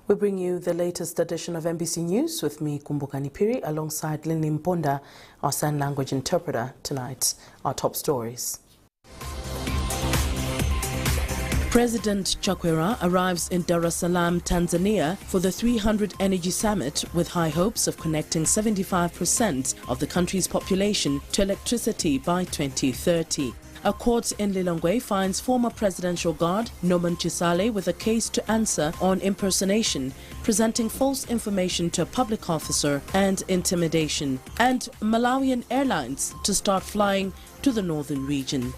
We bring you the latest edition of MBC News with me, Kumbukani Piri, alongside Lini Mponda, our sign language interpreter. Tonight, our top stories. President Chakwera arrives in Dar es Salaam, Tanzania for the 300 Energy Summit with high hopes of connecting 75% of the country's population to electricity by 2030. A court in Lilongwe finds former presidential guard Norman Chisale with a case to answer on impersonation, presenting false information to a public officer and intimidation. And Malawian Airlines to start flying to the northern region.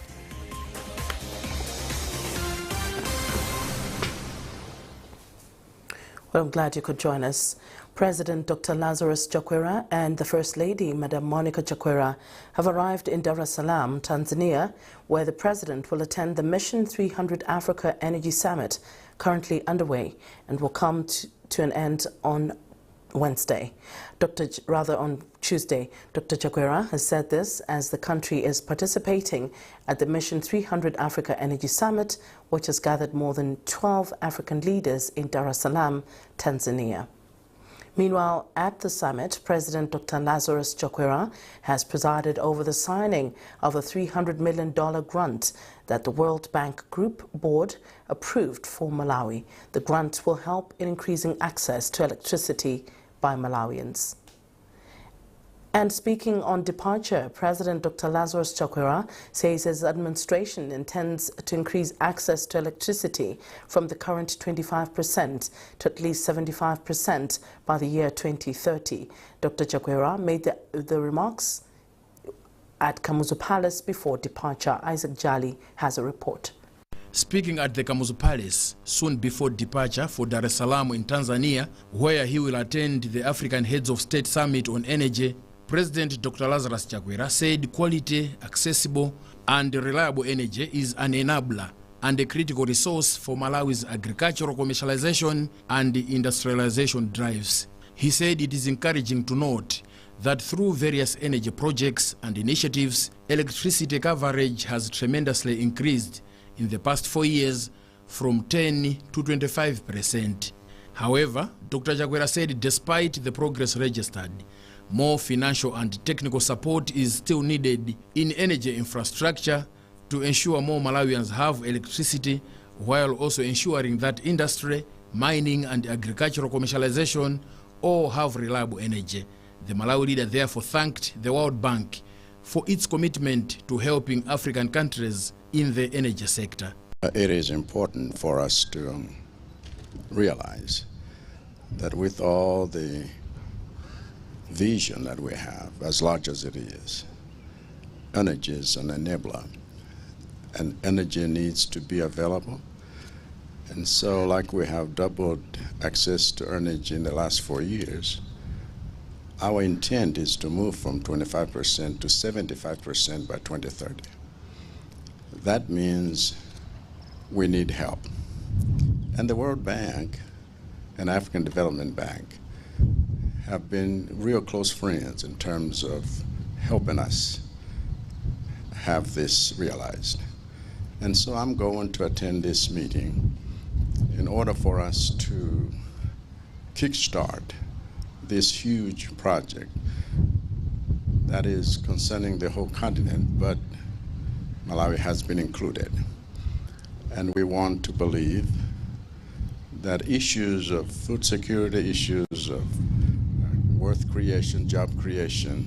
Well, I'm glad you could join us. President Dr. Lazarus Chakwera and the First Lady, Madam Monica Chakwera, have arrived in Dar es Salaam, Tanzania, where the President will attend the Mission 300 Africa Energy Summit, currently underway, and will come to an end on Tuesday. Dr. Chakwera has said this as the country is participating at the Mission 300 Africa Energy Summit, which has gathered more than 12 African leaders in Dar es Salaam, Tanzania. Meanwhile, at the summit, President Dr. Lazarus Chakwera has presided over the signing of a $300 million grant that the World Bank Group Board approved for Malawi. The grant will help in increasing access to electricity by Malawians. And speaking on departure, President Dr. Lazarus Chakwera says his administration intends to increase access to electricity from the current 25% to at least 75% by the year 2030. Dr. Chakwera made the remarks at Kamuzu Palace before departure. Isaac Jali has a report. Speaking at the Kamuzu Palace soon before departure for Dar es Salaam in Tanzania, where he will attend the African Heads of State Summit on Energy, President Dr. Lazarus Chakwera said quality, accessible and reliable energy is an enabler and a critical resource for Malawi's agricultural commercialization and industrialization drives. He said it is encouraging to note that through various energy projects and initiatives, electricity coverage has tremendously increased in the past 4 years from 10 to 25%. However, Dr. Chakwera said despite the progress registered, more financial and technical support is still needed in energy infrastructure to ensure more Malawians have electricity, while also ensuring that industry, mining and agricultural commercialization all have reliable energy. The Malawi leader therefore thanked the World Bank for its commitment to helping African countries in the energy sector. It is important for us to realize that with all the vision that we have, as large as it is, energy is an enabler, and energy needs to be available. And so, like we have doubled access to energy in the last 4 years, our intent is to move from 25% to 75% by 2030. That means we need help. And the World Bank and African Development Bank have been real close friends in terms of helping us have this realized. And so I'm going to attend this meeting in order for us to kickstart this huge project that is concerning the whole continent, but Malawi has been included. And we want to believe that issues of food security, issues of wealth creation, job creation,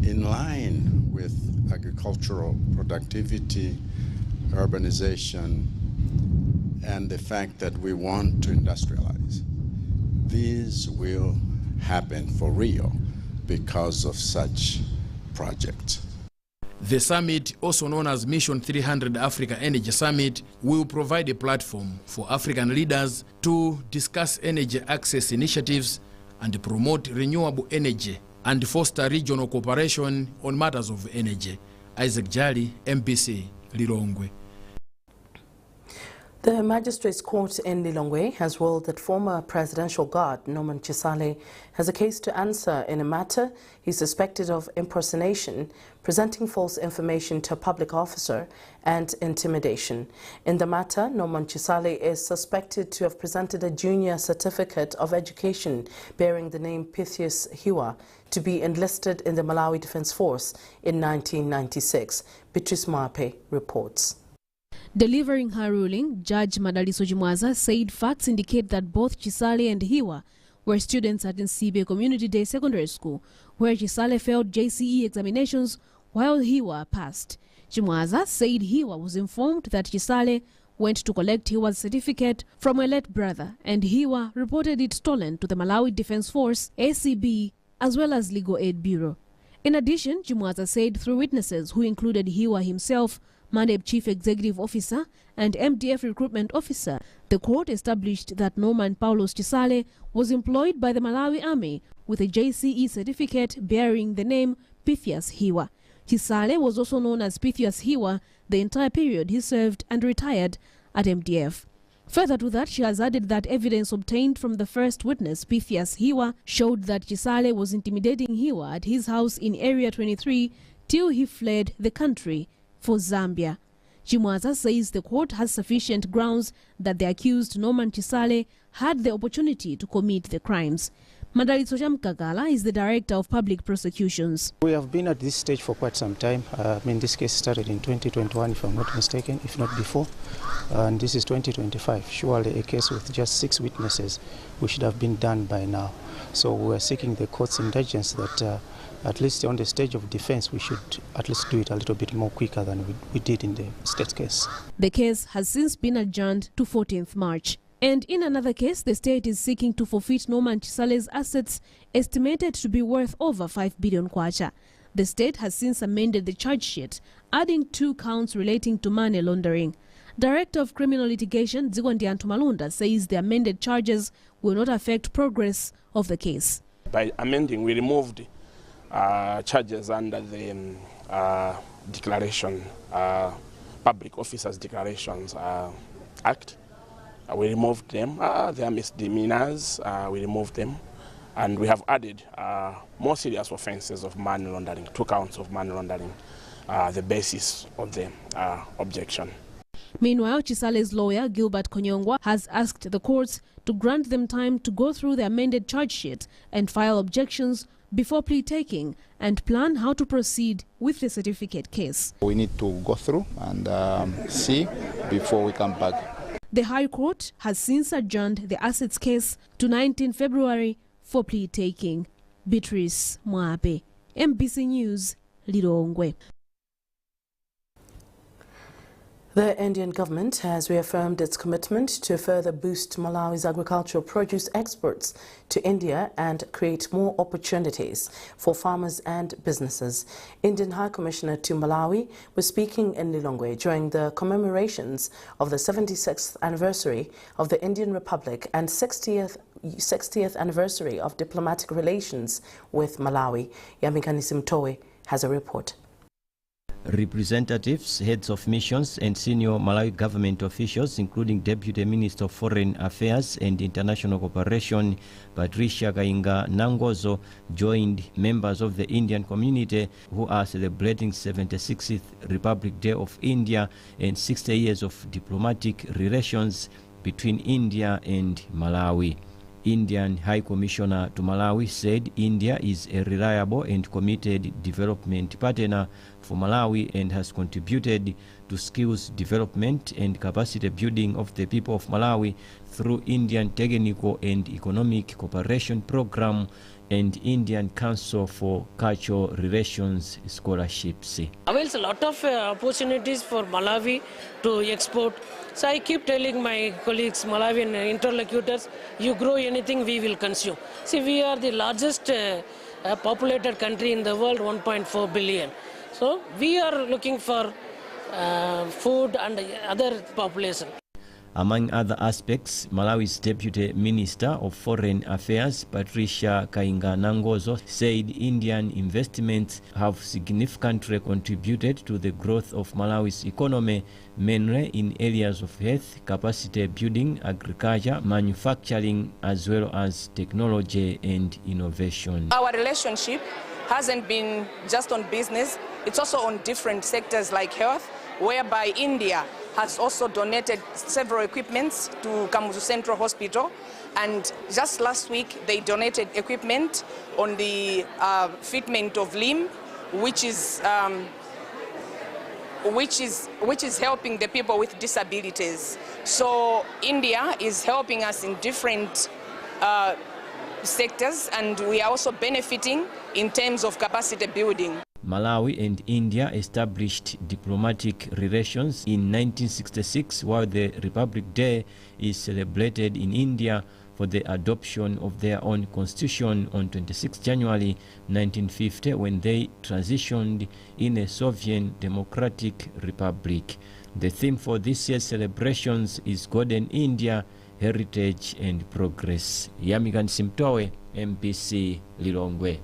in line with agricultural productivity, urbanization, and the fact that we want to industrialize. These will happen for real because of such projects. The summit, also known as Mission 300 Africa Energy Summit, will provide a platform for African leaders to discuss energy access initiatives and promote renewable energy and foster regional cooperation on matters of energy. Isaac Jali, MBC, Lilongwe. The Magistrates Court in Lilongwe has ruled that former presidential guard Norman Chisale has a case to answer in a matter he's suspected of impersonation, presenting false information to a public officer, and intimidation. In the matter, Norman Chisale is suspected to have presented a junior certificate of education bearing the name Pythias Hiwa to be enlisted in the Malawi Defense Force in 1996. Beatrice Mwape reports. Delivering her ruling, Judge Madaliso Chimwaza said facts indicate that both Chisale and Hiwa were students at Nsibe Community Day Secondary School, where Chisale failed JCE examinations while Hiwa passed. Chimwaza said Hiwa was informed that Chisale went to collect Hiwa's certificate from a late brother, and Hiwa reported it stolen to the Malawi Defense Force, ACB, as well as Legal Aid Bureau. In addition, Chimwaza said through witnesses who included Hiwa himself, MANEB Chief Executive Officer and MDF Recruitment Officer, the court established that Norman Paulos Chisale was employed by the Malawi Army with a JCE certificate bearing the name Pythias Hiwa. Chisale was also known as Pythias Hiwa the entire period he served and retired at MDF. Further to that, she has added that evidence obtained from the first witness, Pythias Hiwa, showed that Chisale was intimidating Hiwa at his house in Area 23 till he fled the country for Zambia. Chimwaza says the court has sufficient grounds that the accused Norman Chisale had the opportunity to commit the crimes. Madaliso Mkagala is the Director of Public Prosecutions. We have been at this stage for quite some time. This case started in 2021, if I'm not mistaken, if not before. And this is 2025. Surely a case with just 6 witnesses, we should have been done by now. So we are seeking the court's indulgence that at least on the stage of defense, we should at least do it a little bit more quicker than we did in the state case. The case has since been adjourned to 14th March. And in another case, the state is seeking to forfeit Norman Chisale's assets estimated to be worth over 5 billion kwacha. The state has since amended the charge sheet, adding 2 counts relating to money laundering. Director of Criminal Litigation, Zigwandi Antumalunda, says the amended charges will not affect progress of the case. By amending, we removed charges under the declaration, Public Officers Declarations Act. We removed them. They are misdemeanors. We removed them. And we have added more serious offenses of money laundering, 2 counts of money laundering, the basis of the objection. Meanwhile, Chisale's lawyer, Gilbert Konyongwa, has asked the courts to grant them time to go through the amended charge sheet and file objections before plea taking and plan how to proceed with the certificate case. We need to go through and see before we come back. The High Court has since adjourned the assets case to 19 February for plea taking. Beatrice Mwape, MBC News, Lilongwe. The Indian government has reaffirmed its commitment to further boost Malawi's agricultural produce exports to India and create more opportunities for farmers and businesses. Indian High Commissioner to Malawi was speaking in Lilongwe during the commemorations of the 76th anniversary of the Indian Republic and 60th anniversary of diplomatic relations with Malawi. Yamikani Simtowe has a report. Representatives, heads of missions and senior Malawi government officials, including Deputy Minister of Foreign Affairs and International Cooperation, Patricia Kainga Nangozo, joined members of the Indian community who are celebrating 76th Republic Day of India and 60 years of diplomatic relations between India and Malawi. Indian High Commissioner to Malawi said India is a reliable and committed development partner for Malawi and has contributed to skills development and capacity building of the people of Malawi through Indian Technical and Economic Cooperation Program and Indian Council for Cultural Relations scholarships. There's a lot of opportunities for Malawi to export. So I keep telling my colleagues, Malawian interlocutors, you grow anything, we will consume. See, we are the largest populated country in the world, 1.4 billion. So we are looking for food and other population. Among other aspects, Malawi's Deputy Minister of Foreign Affairs, Patricia Kainga Nangozo, said Indian investments have significantly contributed to the growth of Malawi's economy, mainly in areas of health, capacity building, agriculture, manufacturing, as well as technology and innovation. Our relationship hasn't been just on business, it's also on different sectors like health, whereby India has also donated several equipments to Kamuzu Central Hospital, and just last week they donated equipment on the fitment of limb, which is helping the people with disabilities. So India is helping us in different sectors, and we are also benefiting in terms of capacity building. Malawi and India established diplomatic relations in 1966, while the Republic Day is celebrated in India for the adoption of their own constitution on 26 January 1950, when they transitioned in a Soviet Democratic Republic. The theme for this year's celebrations is Golden India, Heritage and Progress. Yamigan Simtowe, MBC Lilongwe.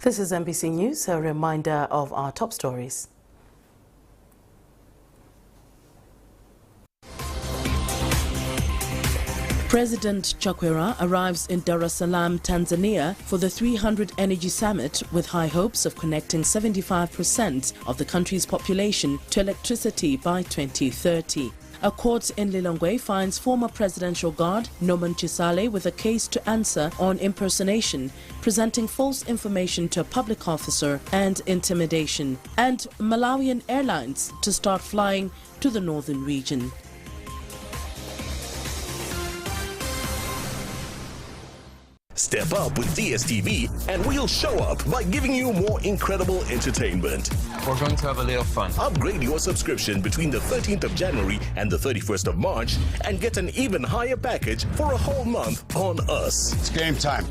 This is MBC News, a reminder of our top stories. President Chakwera arrives in Dar es Salaam, Tanzania for the 300 Energy Summit with high hopes of connecting 75% of the country's population to electricity by 2030. A court in Lilongwe finds former presidential guard Norman Chisale with a case to answer on impersonation, presenting false information to a public officer, and intimidation. And Malawian Airlines to start flying to the northern region. Step up with DSTV and we'll show up by giving you more incredible entertainment. We're going to have a little fun. Upgrade your subscription between the 13th of January and the 31st of March and get an even higher package for a whole month on us. It's game time.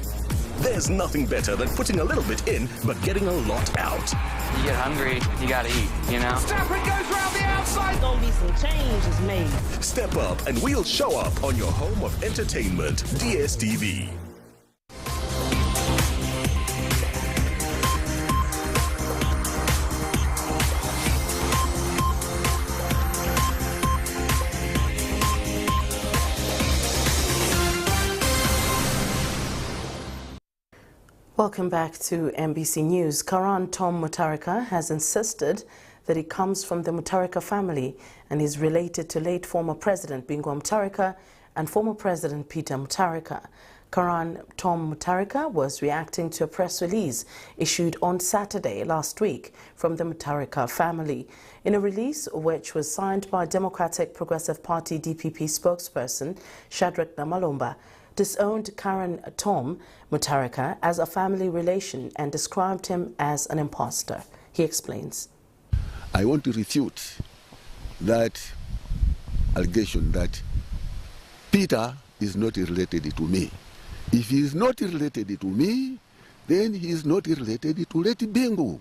There's nothing better than putting a little bit in but getting a lot out. You get hungry, you gotta eat, you know? Stafford goes round the outside. Gonna be some changes made. Step up and we'll show up on your home of entertainment, DSTV. Welcome back to MBC News. Karan Tom Mutharika has insisted that he comes from the Mutharika family and is related to late former President Bingu Mutharika and former President Peter Mutharika. Karan Tom Mutharika was reacting to a press release issued on Saturday last week from the Mutharika family. In a release which was signed by Democratic Progressive Party DPP spokesperson Shadrack Namalomba, disowned Karan Tom Mutharika as a family relation and described him as an imposter. He explains. I want to refute that allegation that Peter is not related to me. If he is not related to me, then he is not related to Leti Bingu,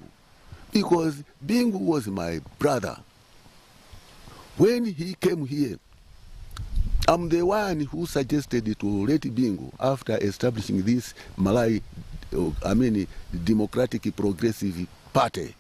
because Bingu was my brother. When he came here, I'm the one who suggested to Leti Bingu, after establishing this Democratic Progressive Party,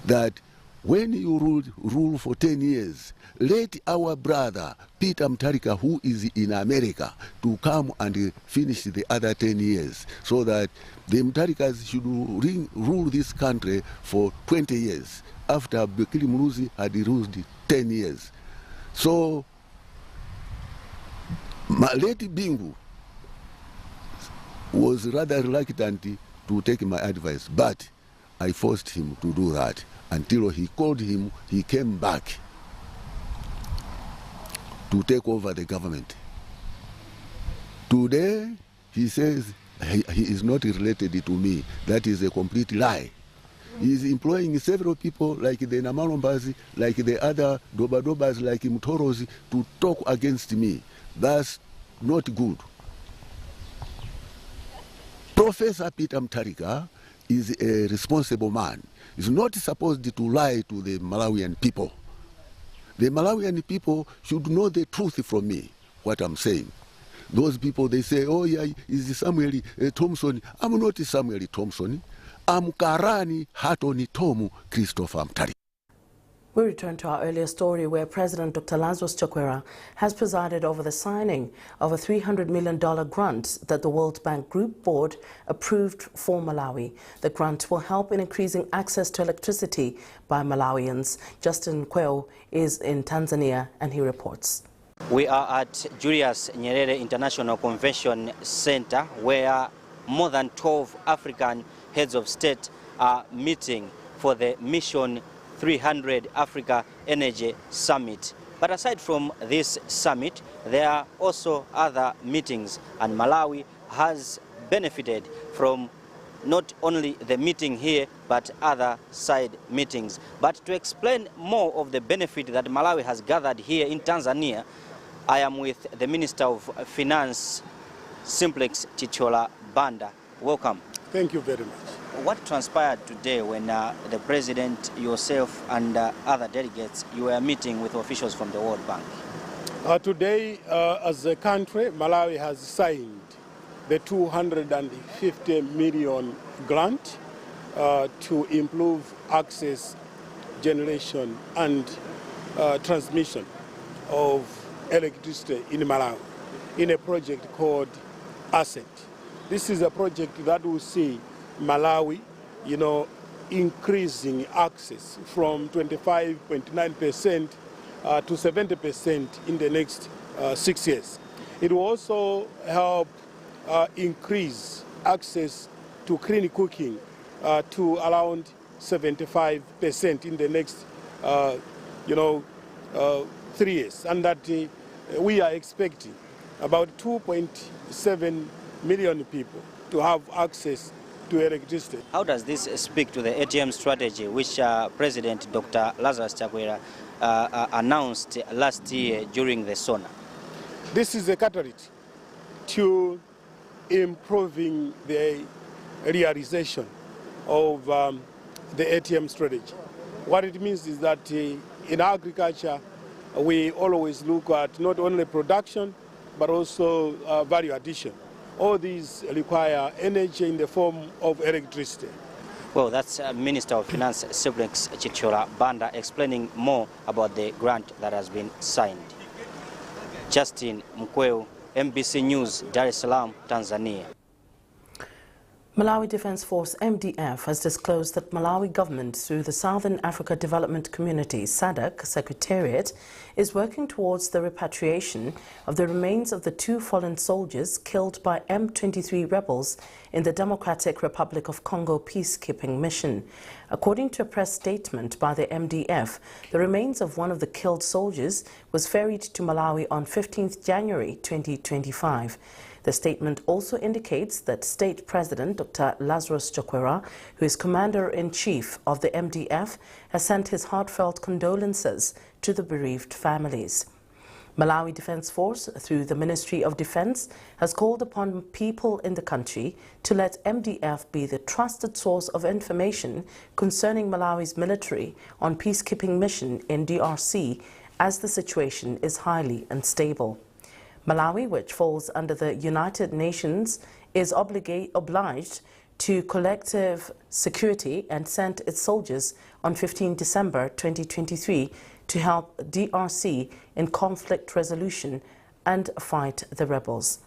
that when you rule for 10 years, let our brother Peter Mutharika, who is in America, to come and finish the other 10 years, so that the Mutharikas should rule this country for 20 years, after Bekili Muluzi had ruled 10 years. So, Leti Bingu was rather reluctant to take my advice, but I forced him to do that until he called him. He came back to take over the government. Today, he says he is not related to me. That is a complete lie. He is employing several people like the Namalombazi, like the other Dobadobas, like Mutorozi, to talk against me. That's not good. Professor Peter Mutharika is a responsible man. He's not supposed to lie to the Malawian people. The Malawian people should know the truth from me, what I'm saying. Those people, they say, oh yeah, is Samuel Thompson. I'm not Samuel Thompson. I'm Karani Hatoni Tomu Christopher Mtari. We return to our earlier story where President Dr. Lazarus Chakwera has presided over the signing of a $300 million grant that the World Bank Group Board approved for Malawi. The grant will help in increasing access to electricity by Malawians. Justin Kweo is in Tanzania and he reports. We are at Julius Nyerere International Convention Center where more than 12 African heads of state are meeting for the Mission 300 Africa Energy Summit. But aside from this summit, there are also other meetings, and Malawi has benefited from not only the meeting here, but other side meetings. But to explain more of the benefit that Malawi has gathered here in Tanzania, I am with the Minister of Finance, Simplex Chichola Banda. Welcome. Thank you very much. What transpired today when the President, yourself and other delegates, you were meeting with officials from the World Bank? Today, as a country, Malawi has signed the 250 million grant to improve access, generation and transmission of electricity in Malawi in a project called ASSET. This is a project that will see Malawi, increasing access from 25.9% to 70% in the next 6 years. It will also help increase access to clean cooking to around 75% in the next, 3 years, and that we are expecting about 2.7 million people to have access to electricity. How does this speak to the ATM strategy which President Dr. Lazarus Chakwera announced last year during the SONA? This is a catalyst to improving the realization of the ATM strategy. What it means is that in agriculture, we always look at not only production, but also value addition. All these require energy in the form of electricity. Well, that's Minister of Finance Simplex Chichola Banda explaining more about the grant that has been signed. Justin Mkweo, MBC News, Dar es Salaam, Tanzania. Malawi Defence Force MDF has disclosed that Malawi government through the Southern Africa Development Community SADC Secretariat is working towards the repatriation of the remains of the 2 fallen soldiers killed by M23 rebels in the Democratic Republic of Congo peacekeeping mission. According to a press statement by the MDF, the remains of one of the killed soldiers was ferried to Malawi on 15th January 2025. The statement also indicates that State President Dr. Lazarus Chakwera, who is Commander-in-Chief of the MDF, has sent his heartfelt condolences to the bereaved families. Malawi Defence Force, through the Ministry of Defence, has called upon people in the country to let MDF be the trusted source of information concerning Malawi's military on peacekeeping mission in DRC, as the situation is highly unstable. Malawi, which falls under the United Nations, is obliged to collective security and sent its soldiers on 15 December 2023 to help DRC in conflict resolution and fight the rebels.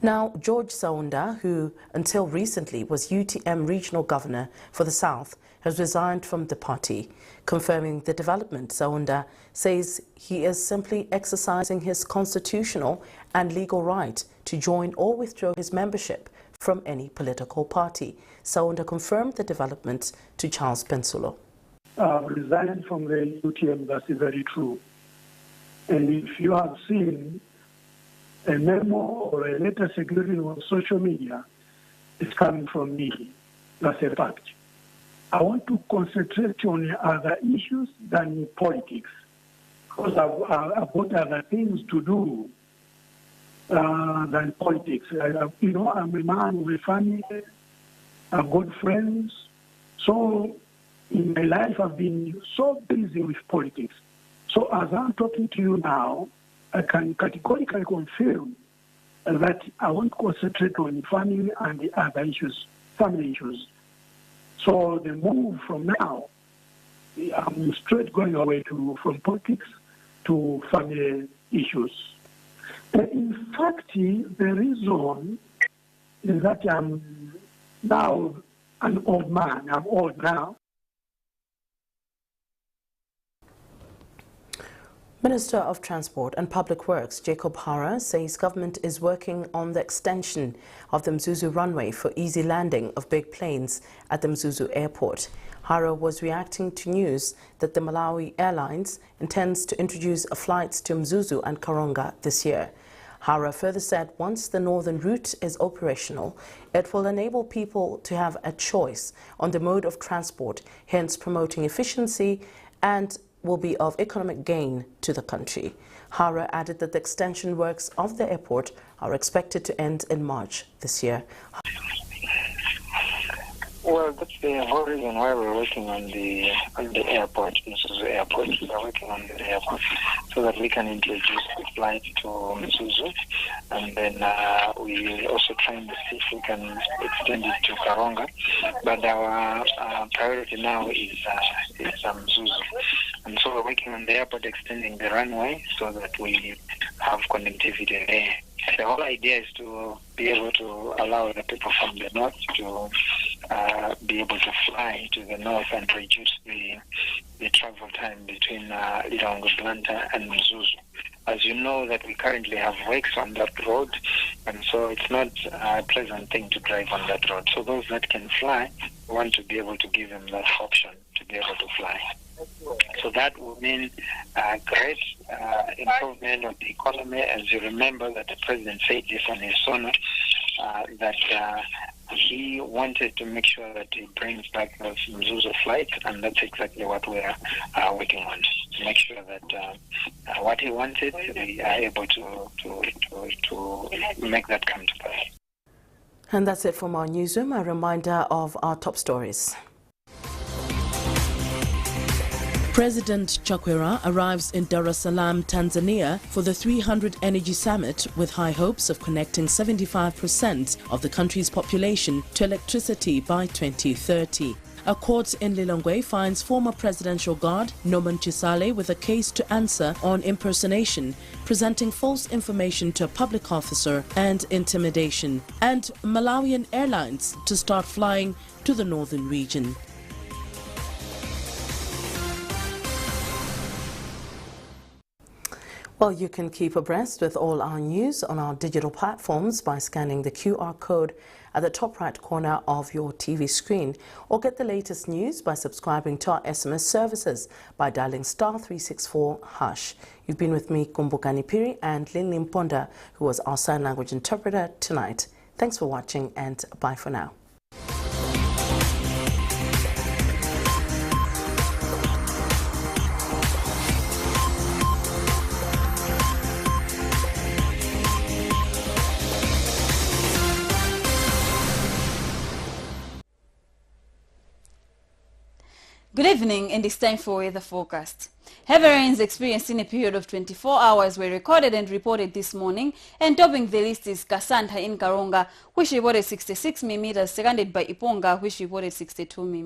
Now, George Saunda, who until recently was UTM Regional Governor for the South, has resigned from the party. Confirming the development, Saunda says he is simply exercising his constitutional and legal right to join or withdraw his membership from any political party. Saunda confirmed the development to Charles Pensulo. Resigning from the UTM, that's very true. And if you have seen a memo or a letter circulating on social media, it's coming from me. That's a fact. I want to concentrate on other issues than politics, because I've got other things to do than politics. I'm a man with a family, I've got friends. So in my life I've been so busy with politics. So as I'm talking to you now, I can categorically confirm that I won't concentrate on family and the other issues, family issues. So the move from now, I'm straight going away from politics to family issues. In fact, the reason is that I'm now an old man. I'm old now. Minister of Transport and Public Works Jacob Hara says government is working on the extension of the Mzuzu runway for easy landing of big planes at the Mzuzu airport. Hara was reacting to news that the Malawi Airlines intends to introduce flights to Mzuzu and Karonga this year. Hara further said once the northern route is operational, it will enable people to have a choice on the mode of transport, hence promoting efficiency and will be of economic gain to the country. Hara added that the extension works of the airport are expected to end in March this year. Well, that's the whole reason why we're working on the airport, Mzuzu Airport. We're working on the airport so that we can introduce the flight to Mzuzu, and then we also trying to see if we can extend it to Karonga. But our priority now is Mzuzu. And so we're working on the airport, extending the runway so that we have connectivity there. The whole idea is to be able to allow the people from the north to be able to fly to the north and reduce the travel time between Lilongwe Blantyre and Mzuzu. As you know that we currently have works on that road, and so it's not a pleasant thing to drive on that road. So those that can fly, we want to be able to give them that option to be able to fly. So that will mean a great improvement of the economy. As you remember that the president said this on his sonnet, that he wanted to make sure that he brings back those Mzuzu flights, and that's exactly what we are working on, to make sure that what he wanted, we are able to make that come to pass. And that's it from our newsroom. A reminder of our top stories. President Chakwera arrives in Dar es Salaam, Tanzania for the 300 Energy Summit with high hopes of connecting 75% of the country's population to electricity by 2030. A court in Lilongwe finds former presidential guard Norman Chisale with a case to answer on impersonation, presenting false information to a public officer and intimidation. And Malawian Airlines to start flying to the northern region. Well, you can keep abreast with all our news on our digital platforms by scanning the QR code at the top right corner of your TV screen, or get the latest news by subscribing to our SMS services by dialing *364#. You've been with me, Kumbukani Piri, and Linlin Ponda, who was our sign language interpreter tonight. Thanks for watching, and bye for now. Good evening, and it's time for weather forecast. Heavy rains experienced in a period of 24 hours were recorded and reported this morning, and topping the list is Kasanta in Karonga, which reported 66 mm, seconded by Iponga, which reported 62 mm.